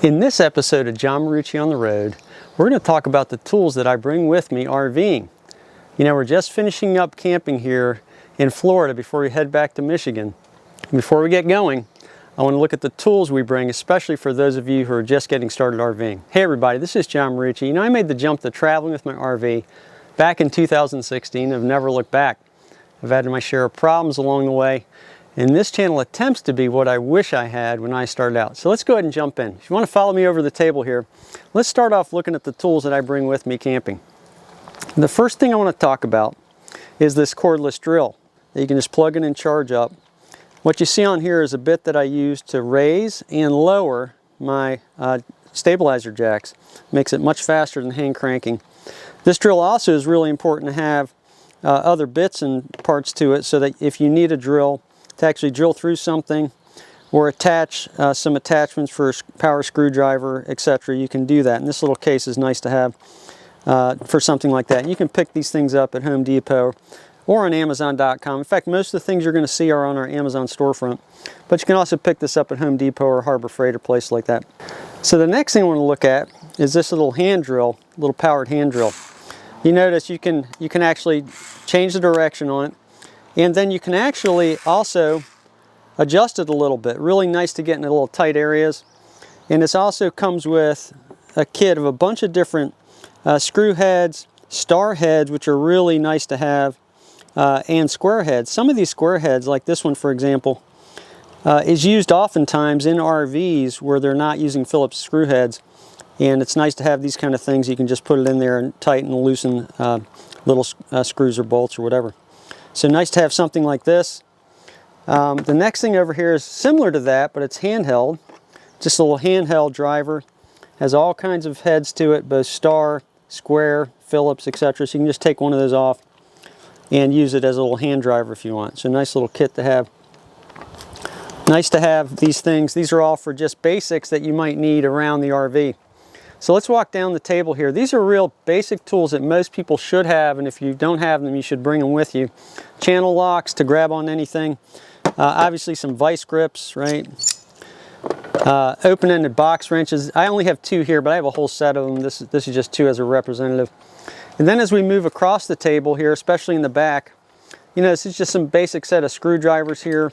In this episode of John Marucci on the Road, we're going to talk about the tools that I bring with me RVing. You know, we're just finishing up camping here in Florida before we head back to Michigan. Before we get going, I want to look at the tools we bring, especially for those of you who are just getting started RVing. Hey everybody, this is John Marucci. You know, I made the jump to traveling with my RV back in 2016. I've never looked back. I've had my share of problems along the way. And this channel attempts to be what I wish I had when I started out. So let's go ahead and jump in. If you want to follow me over the table here, let's start off looking at the tools that I bring with me camping. The first thing I want to talk about is this cordless drill that you can just plug in and charge up. What you see on here is a bit that I use to raise and lower my stabilizer jacks. Makes it much faster than hand cranking. This drill also is really important to have other bits and parts to it so that if you need a drill to actually drill through something or attach some attachments for a power screwdriver, etc., you can do that. And this little case is nice to have for something like that. And you can pick these things up at Home Depot or on Amazon.com. In fact, most of the things you're going to see are on our Amazon storefront. But you can also pick this up at Home Depot or Harbor Freight or places like that. So the next thing I want to look at is this little hand drill, little powered hand drill. You notice you can actually change the direction on it. And then you can actually also adjust it a little bit. Really nice to get in the little tight areas. And this also comes with a kit of a bunch of different screw heads, star heads, which are really nice to have, and square heads. Some of these square heads, like this one for example, is used oftentimes in RVs where they're not using Phillips screw heads. And it's nice to have these kind of things. You can just put it in there and tighten and loosen little screws or bolts or whatever. So nice to have something like this. The next thing over here is similar to that, but it's handheld. Just a little handheld driver. Has all kinds of heads to it, both star, square, Phillips, etc. So you can just take one of those off and use it as a little hand driver if you want. So nice little kit to have. Nice to have these things. These are all for just basics that you might need around the RV. So let's walk down the table here. These are real basic tools that most people should have, and if you don't have them, you should bring them with you. Channel locks to grab on anything. Obviously some vice grips, right? Open-ended box wrenches. I only have two here, but I have a whole set of them. This is just two as a representative. And then as we move across the table here, especially in the back, you know, this is just some basic set of screwdrivers here.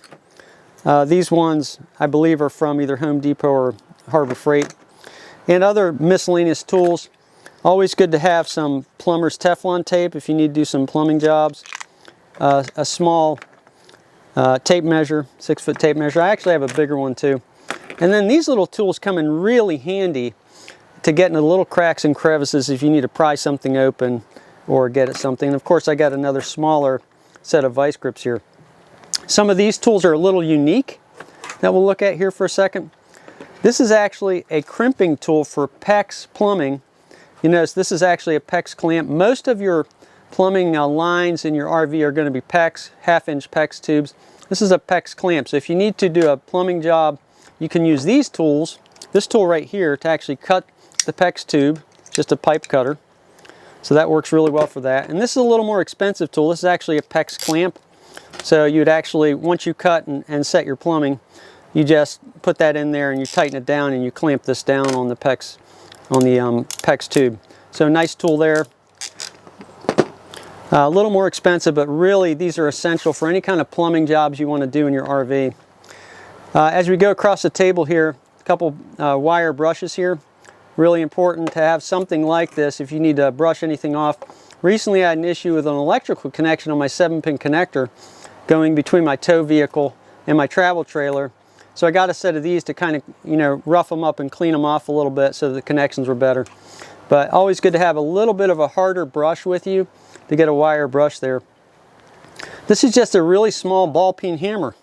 These ones, I believe, are from either Home Depot or Harbor Freight. And other miscellaneous tools. Always good to have some plumber's Teflon tape if you need to do some plumbing jobs. A small tape measure, 6-foot tape measure. I actually have a bigger one too. And then these little tools come in really handy to get into little cracks and crevices if you need to pry something open or get at something. And of course I got another smaller set of vice grips here. Some of these tools are a little unique that we'll look at here for a second. This is actually a crimping tool for PEX plumbing. You notice this is actually a PEX clamp. Most of your plumbing lines in your RV are going to be PEX, half-inch PEX tubes. This is a PEX clamp. So if you need to do a plumbing job, you can use these tools, this tool right here, to actually cut the PEX tube, just a pipe cutter. So that works really well for that. And this is a little more expensive tool. This is actually a PEX clamp. So you'd actually, once you cut and set your plumbing, you just put that in there and you tighten it down and you clamp this down on the PEX, PEX tube. So nice tool there. A little more expensive, but really these are essential for any kind of plumbing jobs you want to do in your RV. As we go across the table here, a couple wire brushes here. Really important to have something like this if you need to brush anything off. Recently I had an issue with an electrical connection on my 7-pin connector going between my tow vehicle and my travel trailer. So I got a set of these to kind of, you know, rough them up and clean them off a little bit so the connections were better. But always good to have a little bit of a harder brush with you to get a wire brush there. This is just a really small ball peen hammer.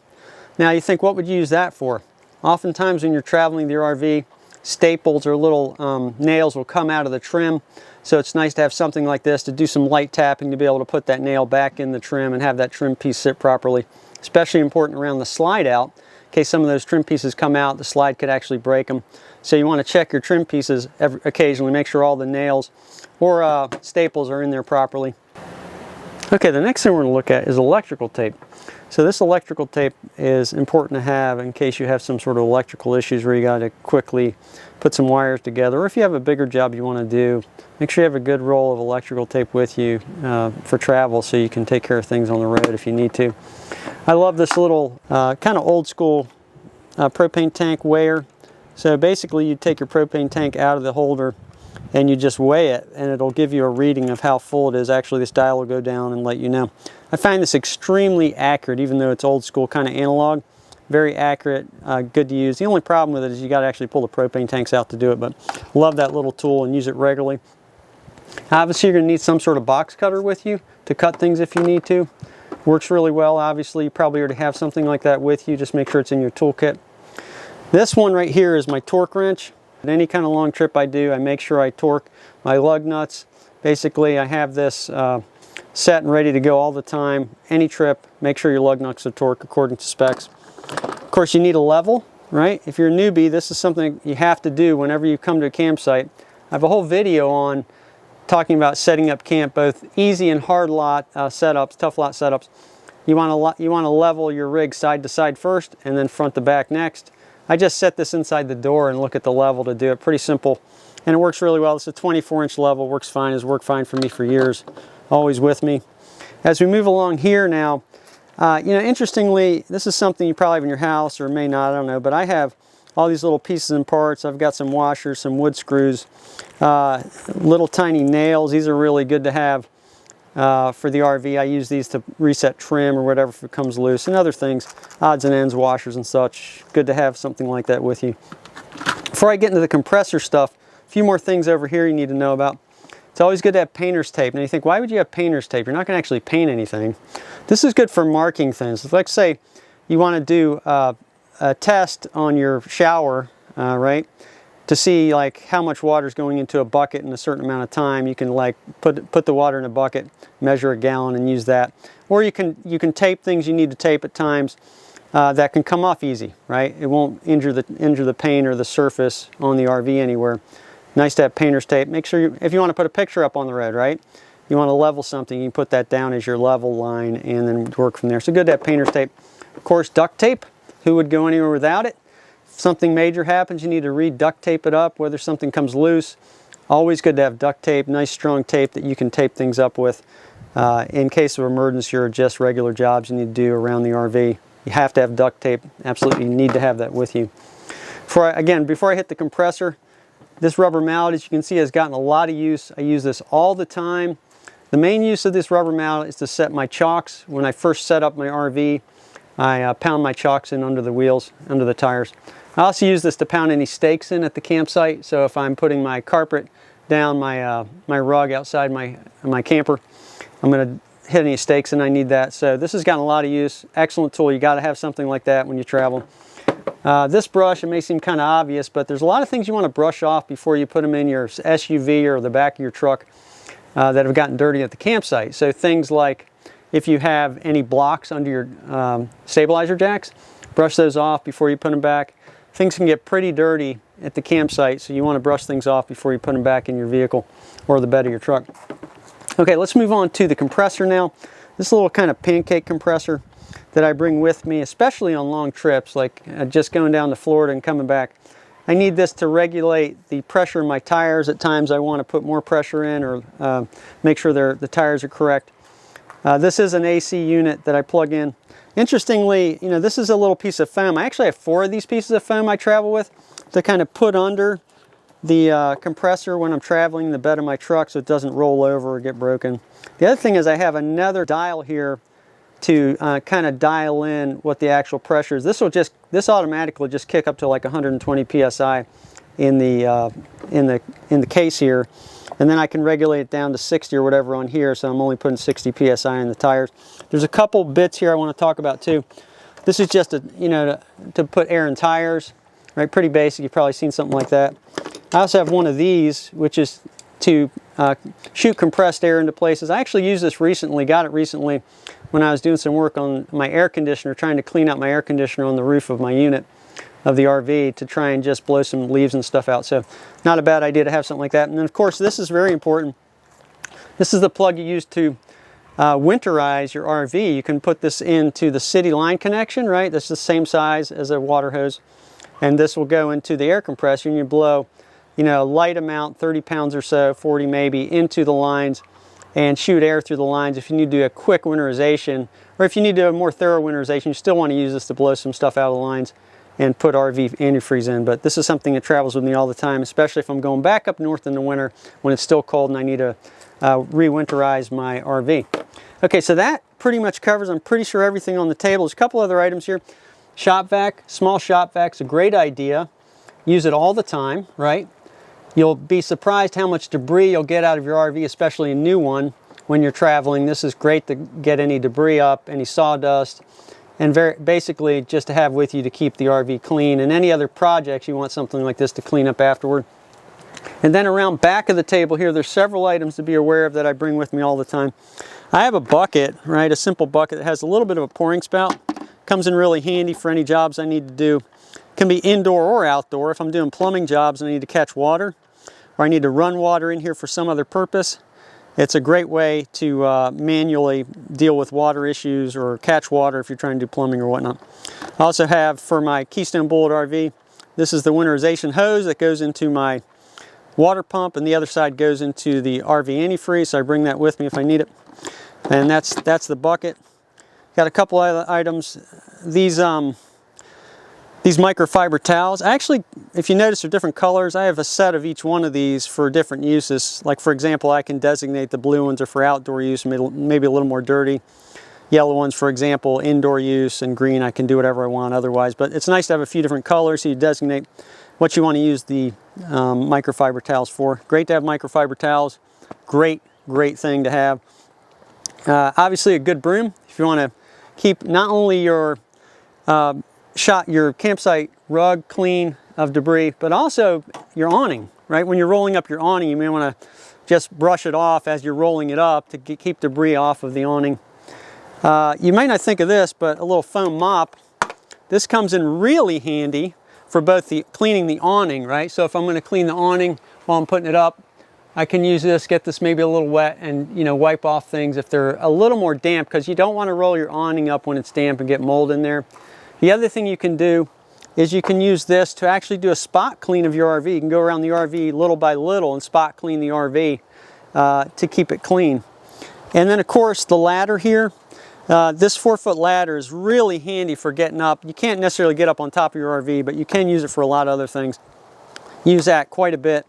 Now you think, what would you use that for? Oftentimes when you're traveling with your RV, staples or little nails will come out of the trim. So it's nice to have something like this to do some light tapping to be able to put that nail back in the trim and have that trim piece sit properly. Especially important around the slide out. In case some of those trim pieces come out, the slide could actually break them. So you want to check your trim pieces occasionally, make sure all the nails or staples are in there properly. Okay, the next thing we're going to look at is electrical tape. So this electrical tape is important to have in case you have some sort of electrical issues where you got to quickly put some wires together, or if you have a bigger job you want to do, make sure you have a good roll of electrical tape with you for travel so you can take care of things on the road if you need to. I love this little kind of old school propane tank weigher. So basically you take your propane tank out of the holder and you just weigh it, and it'll give you a reading of how full it is. Actually, this dial will go down and let you know. I find this extremely accurate, even though it's old school, kind of analog. Very accurate, good to use. The only problem with it is you got to actually pull the propane tanks out to do it, but love that little tool and use it regularly. Obviously, you're going to need some sort of box cutter with you to cut things if you need to. Works really well. Obviously, you probably already have something like that with you. Just make sure it's in your toolkit. This one right here is my torque wrench. At any kind of long trip I do, I make sure I torque my lug nuts. Basically, I have this set and ready to go all the time. Any trip, make sure your lug nuts are torqued according to specs. Of course, you need a level, right? If you're a newbie, this is something you have to do whenever you come to a campsite. I have a whole video on talking about setting up camp, both easy and hard lot setups, tough lot setups. You want to level your rig side to side first, and then front to back next. I just set this inside the door and look at the level to do it. Pretty simple, and it works really well. It's a 24-inch level, works fine. Has worked fine for me for years, always with me. As we move along here now, you know, interestingly, this is something you probably have in your house or may not, I don't know, but I have all these little pieces and parts. I've got some washers, some wood screws, little tiny nails. These are really good to have for the RV. I use these to reset trim or whatever if it comes loose, and other things, odds and ends, washers and such. Good to have something like that with you. Before I get into the compressor stuff, a few more things over here you need to know about. It's always good to have painter's tape. Now you think, why would you have painter's tape? You're not going to actually paint anything. This is good for marking things. Like say you want to do a test on your shower, right? To see like how much water is going into a bucket in a certain amount of time. You can like put the water in a bucket, measure a gallon, and use that. Or you can tape things you need to tape at times that can come off easy, right? It won't injure the paint or the surface on the RV anywhere. Nice to have painter's tape. Make sure if you want to put a picture up on the road, right? You want to level something, you can put that down as your level line and then work from there. So good to have painter's tape. Of course, duct tape. Who would go anywhere without it? If something major happens, you need to re-duct tape it up, whether something comes loose. Always good to have duct tape, nice strong tape that you can tape things up with. In case of emergency or just regular jobs you need to do around the RV, you have to have duct tape. Absolutely need to have that with you. Before I hit the compressor, this rubber mallet, as you can see, has gotten a lot of use. I use this all the time. The main use of this rubber mallet is to set my chocks. When I first set up my RV, I pound my chocks in under the wheels, under the tires. I also use this to pound any stakes in at the campsite. So if I'm putting my carpet down, my rug outside my camper, I'm going to hit any stakes and I need that. So this has gotten a lot of use. Excellent tool. You got to have something like that when you travel. This brush, it may seem kind of obvious, but there's a lot of things you want to brush off before you put them in your SUV or the back of your truck that have gotten dirty at the campsite. So things like if you have any blocks under your stabilizer jacks, brush those off before you put them back. Things can get pretty dirty at the campsite, so you want to brush things off before you put them back in your vehicle or the bed of your truck. Okay, let's move on to the compressor now. This little kind of pancake compressor that I bring with me, especially on long trips, like just going down to Florida and coming back. I need this to regulate the pressure in my tires. At times I want to put more pressure in or make sure the tires are correct. This is an AC unit that I plug in. Interestingly, you know, this is a little piece of foam. I actually have 4 of these pieces of foam I travel with to kind of put under the compressor when I'm traveling the bed of my truck so it doesn't roll over or get broken. The other thing is I have another dial here to kind of dial in what the actual pressure is. This automatically will just kick up to like 120 psi in the case here. And then I can regulate it down to 60 or whatever on here, so I'm only putting 60 psi in the tires. There's a couple bits here I want to talk about too. This is just to put air in tires, right? Pretty basic. You've probably seen something like that. I also have one of these, which is to shoot compressed air into places. I actually used this recently, got it recently when I was doing some work on my air conditioner, trying to clean out my air conditioner on the roof of my unit of the RV to try and just blow some leaves and stuff out. So not a bad idea to have something like that. And then of course this is very important. This is the plug you use to winterize your RV, you can put this into the city line connection, right? That's the same size as a water hose. And this will go into the air compressor, and you blow, you know, a light amount, 30 pounds or so, 40 maybe, into the lines and shoot air through the lines. If you need to do a quick winterization, or if you need to do a more thorough winterization, you still want to use this to blow some stuff out of the lines and put RV antifreeze in. But this is something that travels with me all the time, especially if I'm going back up north in the winter when it's still cold and I need to re-winterize my RV. Okay, so that pretty much covers, I'm pretty sure, everything on the table. There's a couple other items here. Shop vac, small shop vac's a great idea. Use it all the time, right? You'll be surprised how much debris you'll get out of your RV, especially a new one, when you're traveling. This is great to get any debris up, any sawdust, and basically just to have with you to keep the RV clean. And any other projects, you want something like this to clean up afterward. And then around back of the table here, there's several items to be aware of that I bring with me all the time. I have a bucket, right, a simple bucket that has a little bit of a pouring spout. Comes in really handy for any jobs I need to do. Can be indoor or outdoor. If I'm doing plumbing jobs and I need to catch water, or I need to run water in here for some other purpose, it's a great way to manually deal with water issues or catch water if you're trying to do plumbing or whatnot. I also have, for my Keystone Bullet RV, this is the winterization hose that goes into my water pump, and the other side goes into the RV antifreeze, so I bring that with me if I need it. And that's the bucket. Got a couple other items. These microfiber towels. Actually, if you notice, they're different colors. I have a set of each one of these for different uses. Like, for example, I can designate the blue ones are for outdoor use, maybe a little more dirty. Yellow ones, for example, indoor use, and green, I can do whatever I want otherwise. But it's nice to have a few different colors so you designate what you want to use the microfiber towels for. Great to have microfiber towels. Great thing to have. Obviously, a good broom if you want to keep not only your your campsite rug clean of debris, but also your awning, right? When you're rolling up your awning, you may want to just brush it off as you're rolling it up to keep debris off of the awning. You may not think of this, but a little foam mop. This comes in really handy for both cleaning the awning, right? So if I'm going to clean the awning while I'm putting it up, I can use this, get this maybe a little wet, and, you know, wipe off things if they're a little more damp, because you don't want to roll your awning up when it's damp and get mold in there. The other thing you can do is you can use this to actually do a spot clean of your RV. You can go around the RV little by little and spot clean the RV to keep it clean. And then, of course, the ladder here. This 4-foot ladder is really handy for getting up. You can't necessarily get up on top of your RV, but you can use it for a lot of other things. Use that quite a bit.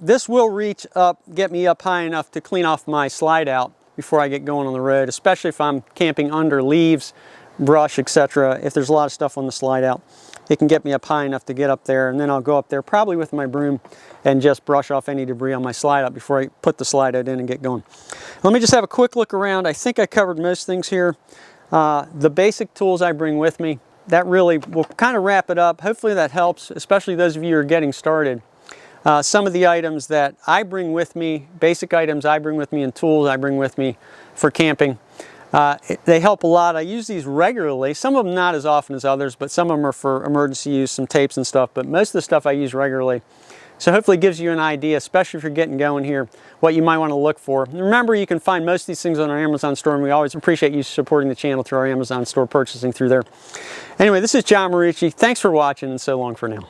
This will reach up, get me up high enough to clean off my slide out before I get going on the road, especially if I'm camping under leaves, brush, etc. If there's a lot of stuff on the slide out, it can get me up high enough to get up there, and then I'll go up there probably with my broom and just brush off any debris on my slide out before I put the slide out in and get going. Let me just have a quick look around. I think I covered most things here. The basic tools I bring with me, that really will kind of wrap it up. Hopefully that helps, especially those of you who are getting started. Some of the items that I bring with me, basic items I bring with me, and tools I bring with me for camping, they help a lot. I use these regularly, some of them not as often as others, but some of them are for emergency use, some tapes and stuff, but most of the stuff I use regularly. So hopefully it gives you an idea, especially if you're getting going here, what you might want to look for. And remember, you can find most of these things on our Amazon store, and we always appreciate you supporting the channel through our Amazon store, purchasing through there. Anyway, this is John Marucci. Thanks for watching, and so long for now.